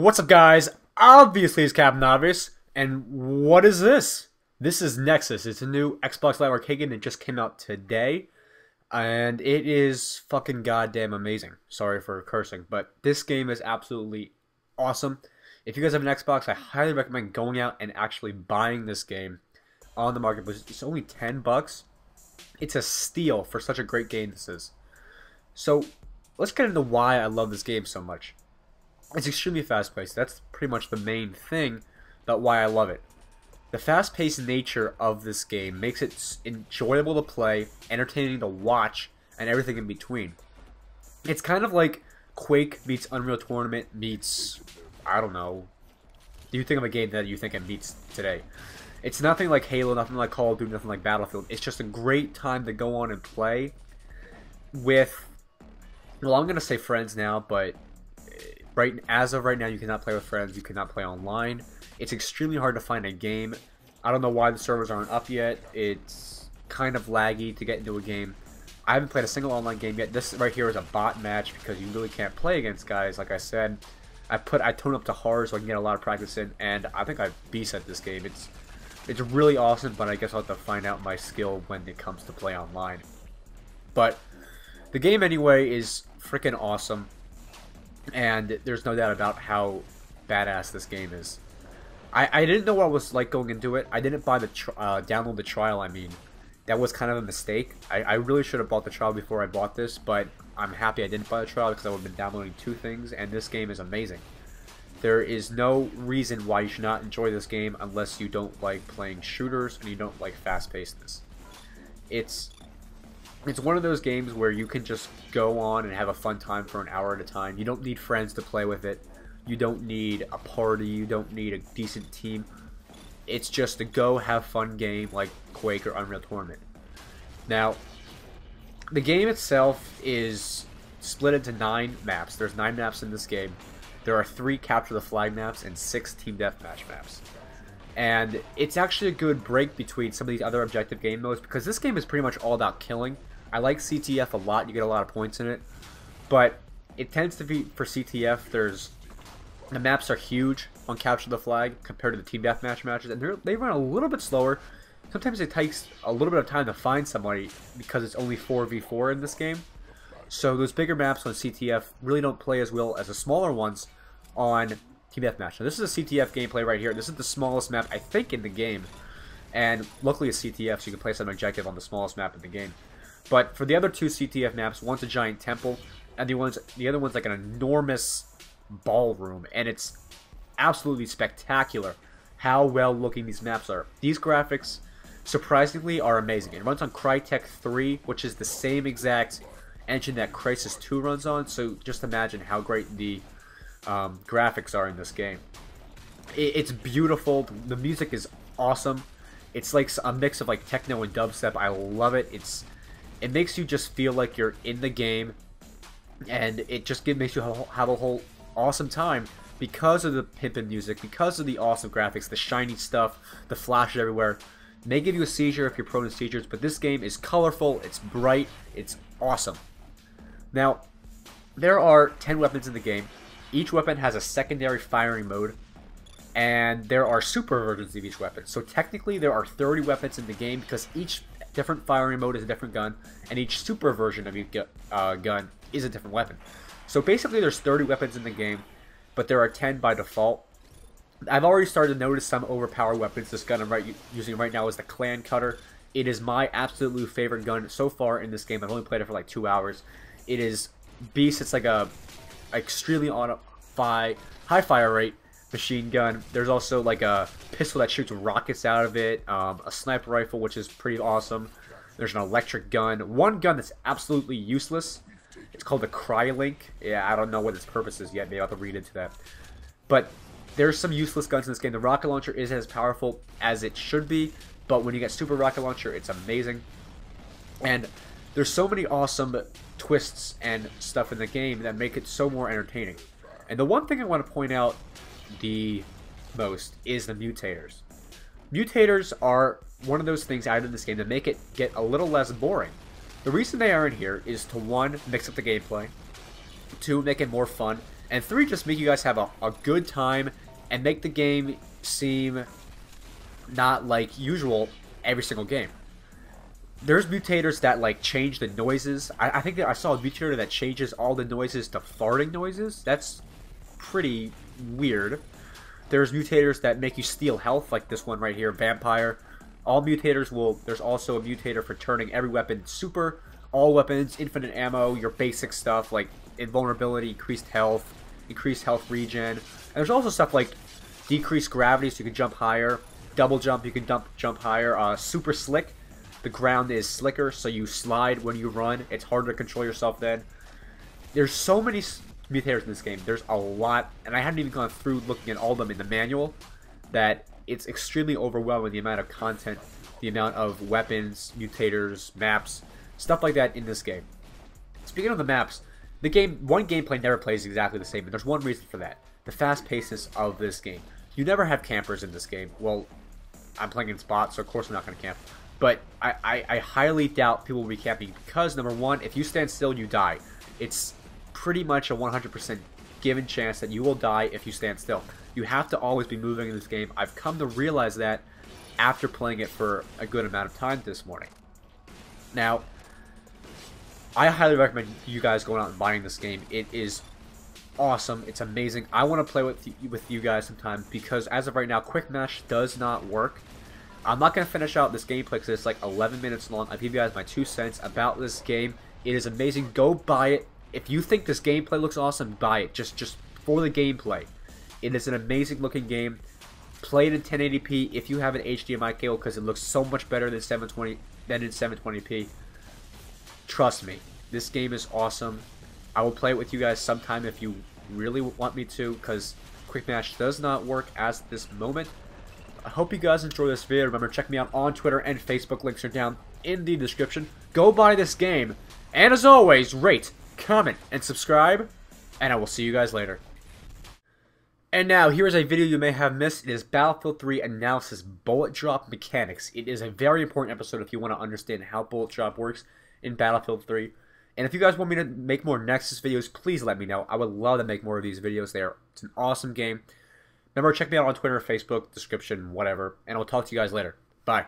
What's up, guys? Obviously, it's Captain Obvious, and what is this? This is Nexuiz. It's a new Xbox Live Arcade game that just came out today, and it is fucking goddamn amazing. Sorry for cursing, but this game is absolutely awesome. If you guys have an Xbox, I highly recommend going out and actually buying this game on the marketplace. It's only $10. It's a steal for such a great game this is. So, let's get into why I love this game so much. It's extremely fast-paced. That's pretty much the main thing about why I love it. The fast-paced nature of this game makes it enjoyable to play, entertaining to watch, and everything in between. It's kind of like Quake meets Unreal Tournament meets, I don't know, do you think of a game that you think it meets today? It's nothing like Halo, nothing like Call of Duty, nothing like Battlefield. It's just a great time to go on and play with, well, I'm going to say friends now, but as of right now, you cannot play with friends. You cannot play online. It's extremely hard to find a game. I don't know why the servers aren't up yet. It's kind of laggy to get into a game. I haven't played a single online game yet. This right here is a bot match because you really can't play against guys. Like I said, I tone up to hard so I can get a lot of practice in, and I think I beast at this game. It's really awesome, but I guess I'll have to find out my skill when it comes to play online. But the game anyway is freaking awesome. And there's no doubt about how badass this game is. I didn't know what it was like going into it. I didn't buy the download the trial. I mean, that was kind of a mistake. I really should have bought the trial before I bought this, but I'm happy I didn't buy the trial because I would have been downloading two things, and this game is amazing. There is no reason why you should not enjoy this game unless you don't like playing shooters and you don't like fast-pacedness. It's one of those games where you can just go on and have a fun time for an hour at a time. You don't need friends to play with it. You don't need a party. You don't need a decent team. It's just a go have fun game like Quake or Unreal Tournament. Now, the game itself is split into 9 maps. There's 9 maps in this game. There are 3 capture the flag maps and 6 team deathmatch maps. And it's actually a good break between some of these other objective game modes because this game is pretty much all about killing. I like CTF a lot. You get a lot of points in it. But it tends to be, for CTF, the maps are huge on Capture the Flag compared to the Team Deathmatch matches. And they run a little bit slower. Sometimes it takes a little bit of time to find somebody because it's only 4v4 in this game. So those bigger maps on CTF really don't play as well as the smaller ones on Team Deathmatch. Now this is a CTF gameplay right here. This is the smallest map, I think, in the game. And luckily it's CTF, so you can play some objective on the smallest map in the game. But for the other 2 CTF maps, one's a giant temple, and the other one's like an enormous ballroom, and it's absolutely spectacular how well looking these maps are. These graphics, surprisingly, are amazing. It runs on Crytek 3, which is the same exact engine that Crysis 2 runs on, so just imagine how great the graphics are in this game. It's beautiful. The music is awesome. It's like a mix of like techno and dubstep. I love it. It makes you just feel like you're in the game, and it just makes you have a whole awesome time because of the pimpin' music, because of the awesome graphics, the shiny stuff, the flash everywhere. It may give you a seizure if you're prone to seizures, but this game is colorful, it's bright, it's awesome. Now, there are 10 weapons in the game. Each weapon has a secondary firing mode, and there are super versions of each weapon. So technically there are 30 weapons in the game because each different firing mode is a different gun, and each super version of each gun is a different weapon. So basically there's 30 weapons in the game, but there are 10 by default. I've already started to notice some overpowered weapons. This gun I'm using right now is the Clan Cutter. It is my absolute favorite gun so far in this game. I've only played it for like 2 hours. It is beast. It's like a extremely high fire rate machine gun. There's also like a pistol that shoots rockets out of it, a sniper rifle, which is pretty awesome. There's an electric gun. One gun that's absolutely useless. It's called the Crylink. Yeah, I don't know what its purpose is yet. Maybe I'll have to read into that. But there's some useless guns in this game. The rocket launcher isn't as powerful as it should be, but when you get super rocket launcher, it's amazing. And there's so many awesome twists and stuff in the game that make it so more entertaining. And the one thing I want to point out the most is the mutators. Mutators are one of those things added in this game that make it get a little less boring. The reason they are in here is to, 1, mix up the gameplay, 2, make it more fun, And 3 just make you guys have a good time and make the game seem not like usual every single game. There's mutators that like change the noises. I think that I saw a mutator that changes all the noises to farting noises. That's pretty weird. There's mutators that make you steal health, like this one right here, Vampire. All mutators will... There's also a mutator for turning every weapon super. All weapons, infinite ammo, your basic stuff like invulnerability, increased health regen. And there's also stuff like decreased gravity so you can jump higher. Double jump, you can jump higher. Super slick. The ground is slicker, so you slide when you run. It's harder to control yourself then. There's so many mutators in this game. There's a lot, and I hadn't even gone through looking at all of them in the manual, that it's extremely overwhelming, the amount of content, the amount of weapons, mutators, maps, stuff like that in this game. Speaking of the maps, one gameplay never plays exactly the same, and there's one reason for that. The fast-pacedness of this game. You never have campers in this game. Well, I'm playing in spots, so of course I'm not going to camp. But I highly doubt people will be camping because, number one, if you stand still, you die. It's pretty much a 100% given chance that you will die if you stand still. You have to always be moving in this game. I've come to realize that after playing it for a good amount of time this morning. Now, I highly recommend you guys going out and buying this game. It is awesome. It's amazing. I want to play with you guys sometime because as of right now, Quick Match does not work. I'm not going to finish out this gameplay because it's like 11 minutes long. I'll give you guys my 2 cents about this game. It is amazing. Go buy it. If you think this gameplay looks awesome, buy it. Just for the gameplay. It is an amazing looking game. Play it in 1080p if you have an HDMI cable because it looks so much better than 720p. Trust me, this game is awesome. I will play it with you guys sometime if you really want me to because Quick Match does not work as this moment. I hope you guys enjoy this video. Remember, check me out on Twitter and Facebook. Links are down in the description. Go buy this game. And as always, rate, comment, and subscribe. And I will see you guys later. And now, here is a video you may have missed. It is Battlefield 3 Analysis Bullet Drop Mechanics. It is a very important episode if you want to understand how Bullet Drop works in Battlefield 3. And if you guys want me to make more Nexus videos, please let me know. I would love to make more of these videos. It's an awesome game. Remember, check me out on Twitter, Facebook, description, whatever. And I'll talk to you guys later. Bye.